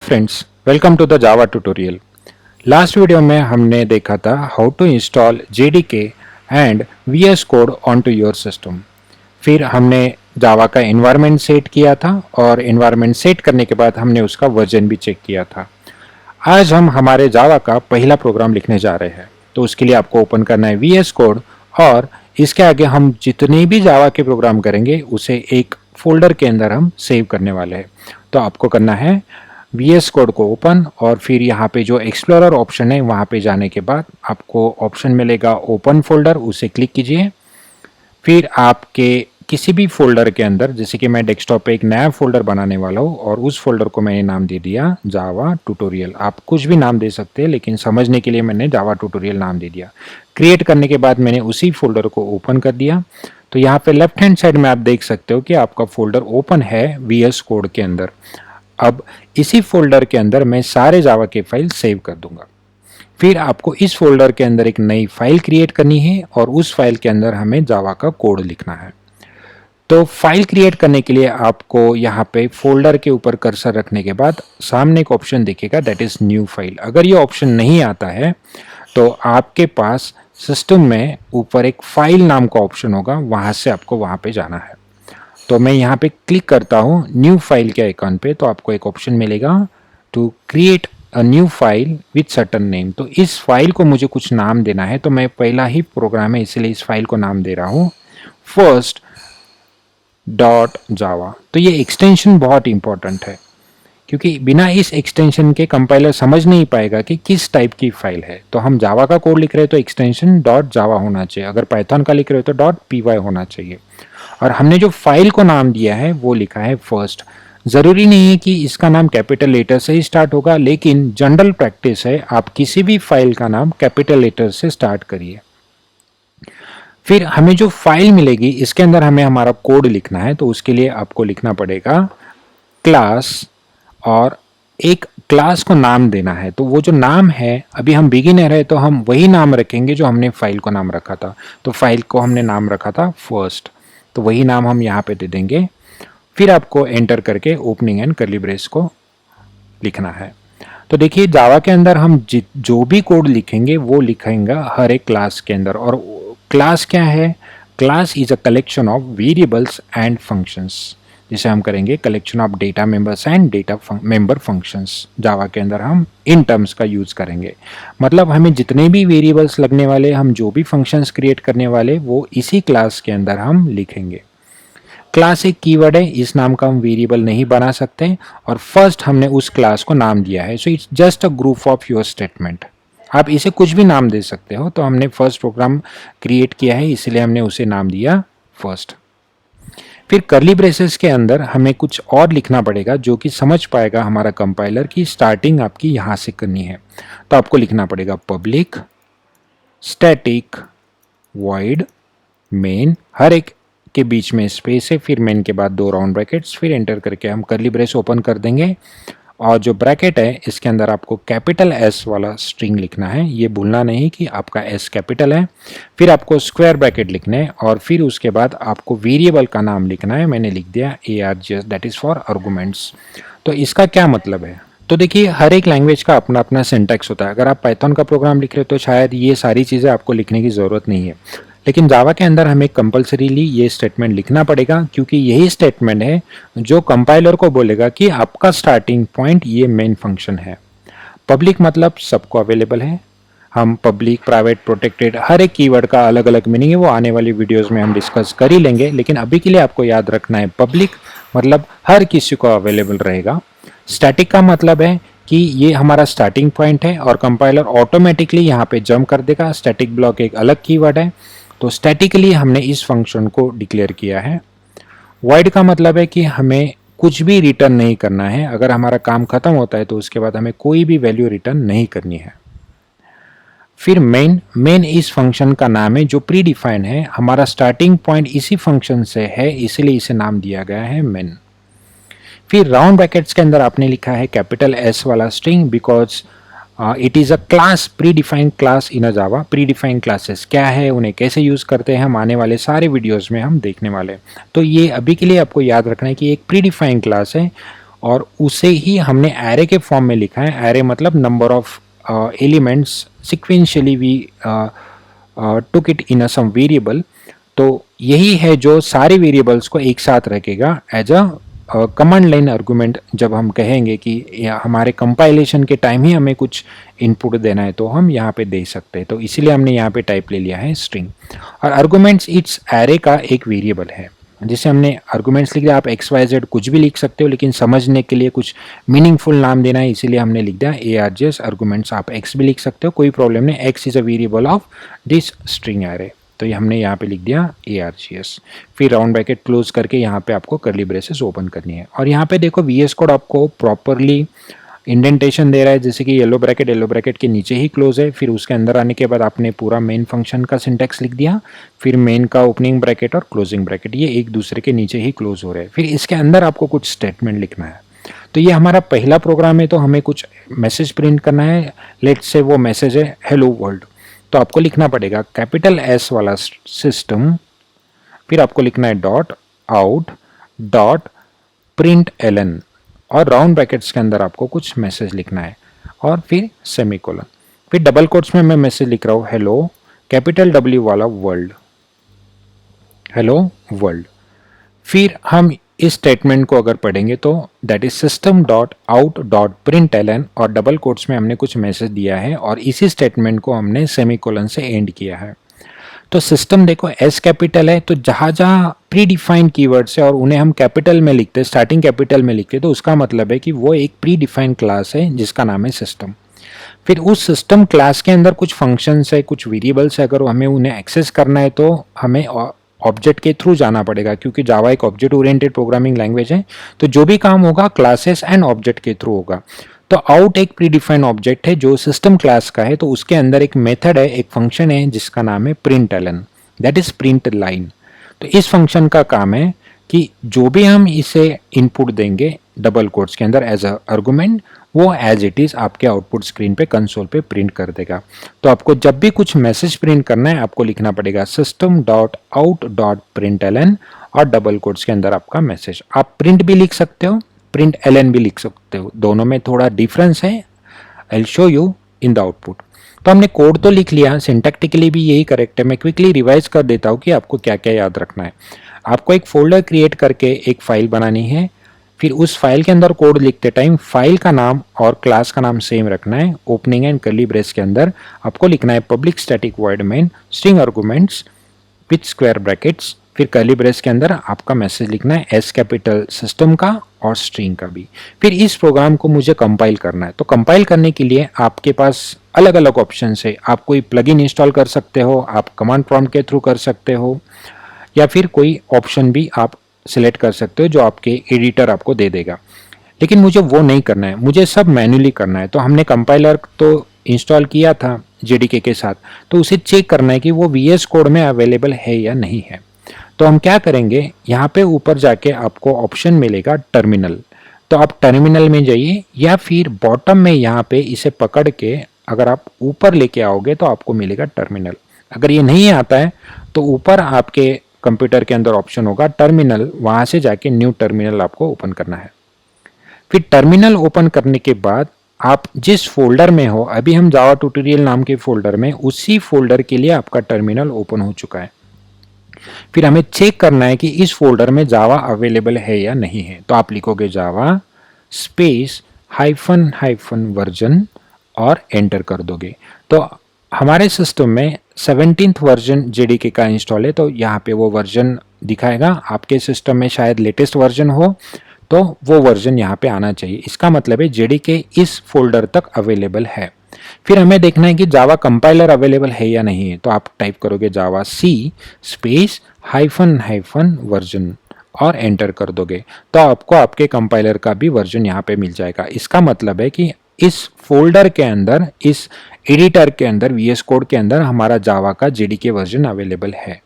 Friends, welcome to the Java tutorial. Last video में हमने देखा था how to install JDK and VS code on to your system. फिर हमने जावा का एनवायरनमेंट सेट किया था और एनवायरनमेंट सेट करने के बाद हमने उसका वर्जन भी चेक किया था। आज हम हमारे जावा का पहला प्रोग्राम लिखने जा रहे हैं, तो उसके लिए आपको ओपन करना है वीएस कोड और इसके आगे हम जितने भी जावा के प्रोग्राम करेंगे उसे एक फोल्डर के अंदर हम सेव करने वाले हैं। तो आपको करना है वीएस कोड को ओपन और फिर यहाँ पे जो एक्सप्लोरर ऑप्शन है वहाँ पे जाने के बाद आपको ऑप्शन मिलेगा ओपन फोल्डर, उसे क्लिक कीजिए। फिर आपके किसी भी फोल्डर के अंदर, जैसे कि मैं डेस्कटॉप पे एक नया फोल्डर बनाने वाला हूँ और उस फोल्डर को मैंने नाम दे दिया जावा ट्यूटोरियल। आप कुछ भी नाम दे सकते हैं, लेकिन समझने के लिए मैंने जावा ट्यूटोरियल नाम दे दिया। क्रिएट करने के बाद मैंने उसी फोल्डर को ओपन कर दिया। तो यहाँ पे लेफ्ट हैंड साइड में आप देख सकते हो कि आपका फोल्डर ओपन है वीएस कोड के अंदर। अब इसी फोल्डर के अंदर मैं सारे जावा के फाइल सेव कर दूंगा। फिर आपको इस फोल्डर के अंदर एक नई फाइल क्रिएट करनी है और उस फाइल के अंदर हमें जावा का कोड लिखना है। तो फाइल क्रिएट करने के लिए आपको यहाँ पे फोल्डर के ऊपर कर्सर रखने के बाद सामने एक ऑप्शन दिखेगा, दैट इज न्यू फाइल। अगर ये ऑप्शन नहीं आता है तो आपके पास सिस्टम में ऊपर एक फाइल नाम का ऑप्शन होगा, वहां से आपको वहां पे जाना है। तो मैं यहाँ पे क्लिक करता हूँ न्यू फाइल के आइकन पे, तो आपको एक ऑप्शन मिलेगा to create a new file with certain name. तो इस फाइल को मुझे कुछ नाम देना है, तो मैं पहला ही प्रोग्राम है इसलिए इस फाइल को नाम दे रहा हूँ फर्स्ट डॉट जावा। तो ये एक्सटेंशन बहुत इंपॉर्टेंट है क्योंकि बिना इस एक्सटेंशन के कंपाइलर समझ नहीं पाएगा कि किस टाइप की फाइल है। तो हम जावा का कोड लिख रहे हैं तो एक्सटेंशन डॉट जावा होना चाहिए, अगर पाइथन का लिख रहे हो तो डॉट पीवाई होना चाहिए। और हमने जो फाइल को नाम दिया है वो लिखा है फर्स्ट। जरूरी नहीं है कि इसका नाम कैपिटल लेटर से ही स्टार्ट होगा, लेकिन जनरल प्रैक्टिस है आप किसी भी फाइल का नाम कैपिटल लेटर से स्टार्ट करिए। फिर हमें जो फाइल मिलेगी इसके अंदर हमें हमारा कोड लिखना है, तो उसके लिए आपको लिखना पड़ेगा क्लास और एक क्लास को नाम देना है। तो वो जो नाम है, अभी हम बिगिनर है तो हम वही नाम रखेंगे जो हमने फाइल को नाम रखा था। तो फाइल को हमने नाम रखा था फर्स्ट, तो वही नाम हम यहाँ पे दे देंगे। फिर आपको एंटर करके ओपनिंग एंड कर्ली ब्रेस को लिखना है। तो देखिए जावा के अंदर हम जो भी कोड लिखेंगे वो लिखेंगे हर एक क्लास के अंदर। और क्लास क्या है? Class is a collection of variables and functions. जिसे हम करेंगे collection of data members and data member functions. Java के अंदर हम इन टर्म्स का यूज करेंगे, मतलब हमें जितने भी वेरिएबल्स लगने वाले, हम जो भी फंक्शंस क्रिएट करने वाले, वो इसी क्लास के अंदर हम लिखेंगे। क्लास एक कीवर्ड है, इस नाम का हम वेरिएबल नहीं बना सकते और फर्स्ट हमने उस क्लास को नाम दिया है, so it's just a group of your statement. आप इसे कुछ भी नाम दे सकते हो। तो हमने फर्स्ट प्रोग्राम क्रिएट किया है इसलिए हमने उसे नाम दिया फर्स्ट। फिर कर्ली ब्रेसेस के अंदर हमें कुछ और लिखना पड़ेगा जो कि समझ पाएगा हमारा कंपाइलर की स्टार्टिंग आपकी यहाँ से करनी है। तो आपको लिखना पड़ेगा पब्लिक स्टैटिक वॉइड मेन, हर एक के बीच में स्पेस है, फिर मेन के बाद 2 राउंड ब्रैकेट्स, फिर एंटर करके हम कर्ली ब्रेस ओपन कर देंगे। और जो ब्रैकेट है इसके अंदर आपको कैपिटल एस वाला स्ट्रिंग लिखना है, ये भूलना नहीं कि आपका एस कैपिटल है। फिर आपको स्क्वायर ब्रैकेट लिखना है और फिर उसके बाद आपको वेरिएबल का नाम लिखना है। मैंने लिख दिया args, that is for arguments. तो इसका क्या मतलब है? तो देखिए हर एक लैंग्वेज का अपना अपना सिंटैक्स होता है। अगर आप पाइथन का प्रोग्राम लिख रहे हो तो शायद ये सारी चीज़ें आपको लिखने की ज़रूरत नहीं है, लेकिन जावा के अंदर हमें कंपलसरीली ये स्टेटमेंट लिखना पड़ेगा क्योंकि यही स्टेटमेंट है जो कंपाइलर को बोलेगा कि आपका स्टार्टिंग पॉइंट ये मेन फंक्शन है। पब्लिक मतलब सबको अवेलेबल है। हम पब्लिक, प्राइवेट, प्रोटेक्टेड, हर एक कीवर्ड का अलग अलग मीनिंग है, वो आने वाली वीडियोस में हम डिस्कस कर ही लेंगे, लेकिन अभी के लिए आपको याद रखना है पब्लिक मतलब हर किसी को अवेलेबल रहेगा। स्टैटिक का मतलब है कि ये हमारा स्टार्टिंग पॉइंट है और कंपाइलर ऑटोमेटिकली यहाँ पे जंप कर देगा। स्टैटिक ब्लॉक एक अलग कीवर्ड है, तो स्टैटिकली हमने इस फंक्शन को डिक्लेयर किया है। वॉइड का मतलब है कि हमें कुछ भी रिटर्न नहीं करना है। अगर हमारा काम खत्म होता है तो उसके बाद हमें कोई भी वैल्यू रिटर्न नहीं करनी है। फिर मेन इस फंक्शन का नाम है जो प्री डिफाइंड है। हमारा स्टार्टिंग पॉइंट इसी फंक्शन से है इसलिए इसे नाम दिया गया है मेन। फिर राउंड ब्रैकेट्स के अंदर आपने लिखा है कैपिटल एस वाला string because it is a class, pre defined class in a Java. Pre defined classes क्या है, उन्हें कैसे यूज़ करते हैं, हम आने वाले सारे वीडियोस में हम देखने वाले हैं। तो ये अभी के लिए आपको याद रखना है कि एक प्री डिफाइंड क्लास है और उसे ही हमने एरे के फॉर्म में लिखा है। एरे मतलब number of elements sequentially we took it in a sum variable. तो यही है जो सारे वेरिएबल्स को एक साथ रखेगा as a command line argument. जब हम कहेंगे कि हमारे कंपाइलेशन के टाइम ही हमें कुछ इनपुट देना है तो हम यहाँ पे दे सकते हैं, तो इसीलिए हमने यहाँ पे टाइप ले लिया है स्ट्रिंग। और आर्गुमेंट्स इट्स एरे का एक वेरिएबल है जिसे हमने आर्गुमेंट्स लिख दिया। आप एक्स वाई जेड कुछ भी लिख सकते हो, लेकिन समझने के लिए कुछ मीनिंगफुल नाम देना है, इसीलिए हमने लिख दिया ARGS आर्गुमेंट्स। आप एक्स भी लिख सकते हो, कोई प्रॉब्लम नहीं। X is a variable of this string array, तो ये हमने यहाँ पे लिख दिया ARGS। फिर राउंड ब्रैकेट क्लोज करके यहाँ पे आपको कर्ली ब्रेसेस ओपन करनी है। और यहाँ पे देखो VS कोड आपको प्रॉपरली इंडेंटेशन दे रहा है, जैसे कि येलो ब्रैकेट के नीचे ही क्लोज है। फिर उसके अंदर आने के बाद आपने पूरा मेन फंक्शन का सिंटेक्स लिख दिया। फिर मेन का ओपनिंग ब्रैकेट और क्लोजिंग ब्रैकेट ये एक दूसरे के नीचे ही क्लोज हो रहे हैं। फिर इसके अंदर आपको कुछ स्टेटमेंट लिखना है। तो ये हमारा पहला प्रोग्राम है, तो हमें कुछ मैसेज प्रिंट करना है। लेट्स से वो मैसेज है हेलो वर्ल्ड। तो आपको लिखना पड़ेगा कैपिटल S वाला सिस्टम, फिर आपको लिखना है dot out dot print LN, और राउंड ब्रैकेट्स के अंदर आपको कुछ मैसेज लिखना है और फिर सेमीकोलन। फिर डबल कोट्स में मैं मैसेज लिख रहा हूँ हेलो कैपिटल W वाला वर्ल्ड, हेलो वर्ल्ड। फिर हम इस स्टेटमेंट को अगर पढ़ेंगे तो that is system dot out dot print LN, और डबल कोट्स में हमने कुछ मैसेज दिया है और इसी स्टेटमेंट को हमने सेमीकोलन से एंड किया है। तो सिस्टम देखो S कैपिटल है, तो जहां जहां प्री डिफाइंड कीवर्ड्स है और उन्हें हम कैपिटल में लिखते हैं, स्टार्टिंग कैपिटल में लिखते हैं, तो उसका मतलब है कि वो एक प्री डिफाइंड क्लास है जिसका नाम है सिस्टम। फिर उस सिस्टम क्लास के अंदर कुछ फंक्शंस है, कुछ वेरिएबल्स है, अगर हमें उन्हें एक्सेस करना है तो हमें ऑब्जेक्ट के थ्रू जाना पड़ेगा, क्योंकि जावा एक ऑब्जेक्ट ओरिएंटेड प्रोग्रामिंग लैंग्वेज है। तो जो भी काम होगा क्लासेस एंड ऑब्जेक्ट के थ्रू होगा। तो आउट एक प्रीडिफाइंड ऑब्जेक्ट है जो सिस्टम क्लास का है, तो उसके अंदर एक मेथड है, एक फंक्शन है जिसका नाम है print LN, that is print line. तो इस फंक्शन का काम है कि जो भी हम इसे इनपुट देंगे डबल कोट्स के अंदर एज अ आर्गुमेंट, वो एज इट इज आपके आउटपुट स्क्रीन पे कंसोल पे प्रिंट कर देगा। तो आपको जब भी कुछ मैसेज प्रिंट करना है आपको लिखना पड़ेगा system dot out dot print LN और डबल कोट्स के अंदर आपका मैसेज। आप प्रिंट भी लिख सकते हो, प्रिंट एलन भी लिख सकते हो, दोनों में थोड़ा डिफरेंस है। I will show you in the output. तो हमने कोड तो लिख लिया, सिंटैक्टिकली भी यही करेक्ट है। मैं क्विकली रिवाइज कर देता हूँ कि आपको क्या क्या याद रखना है। आपको एक फोल्डर क्रिएट करके एक फाइल बनानी है। फिर उस फाइल के अंदर कोड लिखते टाइम फाइल का नाम और क्लास का नाम सेम रखना है। ओपनिंग एंड कर्ली ब्रेस के अंदर आपको लिखना है public static void main string arguments with square brackets. फिर कर्ली ब्रेस के अंदर आपका मैसेज लिखना है S कैपिटल सिस्टम का और स्ट्रिंग का भी। फिर इस प्रोग्राम को मुझे कंपाइल करना है। तो कंपाइल करने के लिए आपके पास अलग अलग ऑप्शन है। आप कोई प्लगइन इंस्टॉल कर सकते हो, आप कमांड प्रॉम्प्ट के थ्रू कर सकते हो, या फिर कोई ऑप्शन भी आप सिलेक्ट कर सकते हो जो आपके एडिटर आपको दे देगा। लेकिन मुझे वो नहीं करना है, मुझे सब मैन्युअली करना है। तो हमने कंपाइलर तो इंस्टॉल किया था JDK के साथ, तो उसे चेक करना है कि वो VS कोड में अवेलेबल है या नहीं है। तो हम क्या करेंगे, यहाँ पे ऊपर जाके आपको ऑप्शन मिलेगा टर्मिनल। तो आप टर्मिनल में जाइए, या फिर बॉटम में यहाँ पे इसे पकड़ के अगर आप ऊपर लेके आओगे तो आपको मिलेगा टर्मिनल। अगर ये नहीं आता है तो ऊपर आपके कंप्यूटर के अंदर ऑप्शन होगा टर्मिनल, वहां से जाके न्यू टर्मिनल आपको ओपन करना है। फिर टर्मिनल ओपन करने के बाद आप जिस फोल्डर में हो, अभी हम जावा ट्यूटोरियल नाम के फोल्डर में, उसी फोल्डर के लिए आपका टर्मिनल ओपन हो चुका है। फिर हमें चेक करना है कि इस फोल्डर में जावा अवेलेबल है या नहीं है। तो आप लिखोगे Java space hyphen hyphen version और एंटर कर दोगे। तो हमारे सिस्टम में 17th वर्जन JDK का इंस्टॉल है, तो यहाँ पे वो वर्जन दिखाएगा। आपके सिस्टम में शायद लेटेस्ट वर्जन हो तो वो वर्जन यहाँ पे आना चाहिए। इसका मतलब है JDK इस फोल्डर तक अवेलेबल है। फिर हमें देखना है कि जावा कंपाइलर अवेलेबल है या नहीं है। तो आप टाइप करोगे जावा C space hyphen hyphen version और एंटर कर दोगे, तो आपको आपके कंपाइलर का भी वर्जन यहाँ पे मिल जाएगा। इसका मतलब है कि इस फोल्डर के अंदर, इस एडिटर के अंदर, VS कोड के अंदर हमारा जावा का JDK वर्जन अवेलेबल है।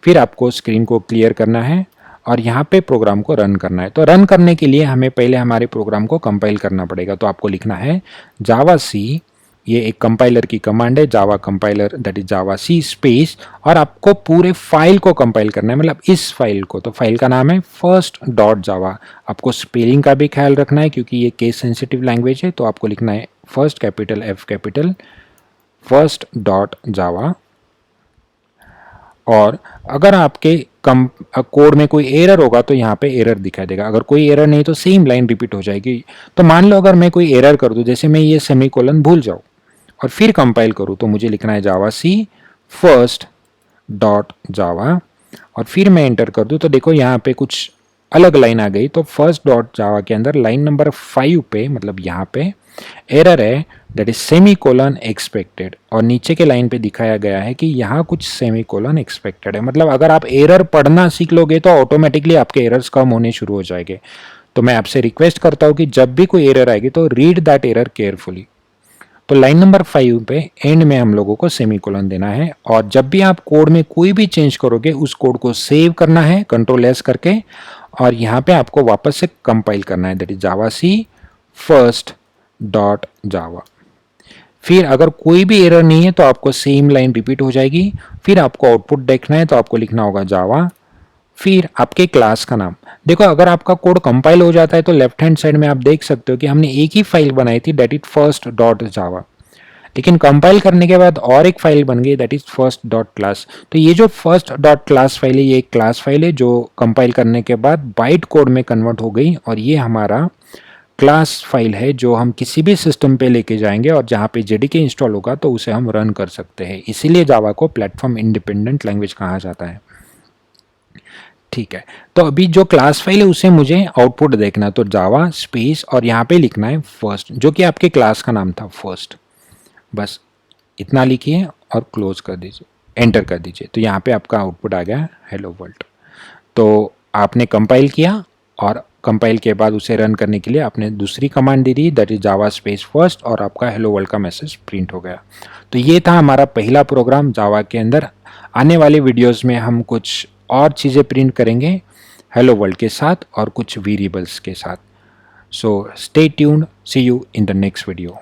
फिर आपको स्क्रीन को क्लियर करना है और यहाँ पे प्रोग्राम को रन करना है। तो रन करने के लिए हमें पहले हमारे प्रोग्राम को कंपाइल करना पड़ेगा। तो आपको लिखना है जावा C ये एक कंपाइलर की कमांड है, Java compiler that is Java C space, और आपको पूरे फाइल को कंपाइल करना है, मतलब इस फाइल को। तो फाइल का नाम है फर्स्ट डॉट जावा। आपको स्पेलिंग का भी ख्याल रखना है क्योंकि ये केस सेंसिटिव लैंग्वेज है, तो आपको लिखना है first capital F capital first dot जावा। और अगर आपके कोड में कोई एरर होगा तो यहाँ पे एरर दिखाई देगा, अगर कोई एरर नहीं तो सेम लाइन रिपीट हो जाएगी। तो मान लो अगर मैं कोई एरर कर दूं, जैसे मैं ये सेमीकोलन भूल जाऊं और फिर कंपाइल करूं, तो मुझे लिखना है जावा सी फर्स्ट डॉट जावा, और फिर मैं एंटर कर दूं तो देखो यहाँ पे कुछ अलग लाइन आ गई। तो फर्स्ट डॉट जावा के अंदर लाइन नंबर 5 पे, मतलब यहाँ पे एरर है दैट इज सेमीकोलन एक्सपेक्टेड, और नीचे के लाइन पे दिखाया गया है कि यहाँ कुछ सेमीकोलन एक्सपेक्टेड है। मतलब अगर आप एरर पढ़ना सीख लोगे तो ऑटोमेटिकली आपके एरर्स कम होने शुरू हो जाएंगे। तो मैं आपसे रिक्वेस्ट करता हूँ कि जब भी कोई एरर आएगी तो रीड दैट एरर केयरफुली। तो लाइन नंबर 5 पे एंड में हम लोगों को सेमीकोलन देना है, और जब भी आप कोड में कोई भी चेंज करोगे उस कोड को सेव करना है कंट्रोल एस करके, और यहाँ पे आपको वापस से कंपाइल करना है that is Java C first dot Java. फिर अगर कोई भी एरर नहीं है तो आपको सेम लाइन रिपीट हो जाएगी। फिर आपको आउटपुट देखना है तो आपको लिखना होगा जावा, फिर आपके क्लास का नाम। देखो अगर आपका कोड कंपाइल हो जाता है तो लेफ्ट हैंड साइड में आप देख सकते हो कि हमने एक ही फाइल बनाई थी दैट इज फर्स्ट डॉट जावा, लेकिन कंपाइल करने के बाद और एक फाइल बन गई that is first dot class. तो ये जो फर्स्ट डॉट क्लास फाइल है ये एक क्लास फाइल है जो कंपाइल करने के बाद बाइट कोड में कन्वर्ट हो गई, और ये हमारा क्लास फाइल है जो हम किसी भी सिस्टम पे लेके जाएंगे और जहाँ पे जेडीके इंस्टॉल होगा तो उसे हम रन कर सकते हैं। इसीलिए जावा को प्लेटफॉर्म इंडिपेंडेंट लैंग्वेज कहा जाता है। ठीक है, तो अभी जो क्लास फाइल है उसे मुझे आउटपुट देखना है, तो जावा स्पेस और यहाँ पे लिखना है फर्स्ट, जो कि आपके क्लास का नाम था फर्स्ट। बस इतना लिखिए और क्लोज कर दीजिए, एंटर कर दीजिए। तो यहाँ पे आपका आउटपुट आ गया हेलो वर्ल्ड। तो आपने कंपाइल किया और कंपाइल के बाद उसे रन करने के लिए आपने दूसरी command they the that is Java space first, और आपका हेलो वर्ल्ड का मैसेज प्रिंट हो गया। तो ये था हमारा पहला प्रोग्राम जावा के अंदर। आने वाले वीडियोस में हम कुछ और चीज़ें प्रिंट करेंगे हेलो वर्ल्ड के साथ और कुछ वेरिएबल्स के साथ। So stay tuned, see you in the next video.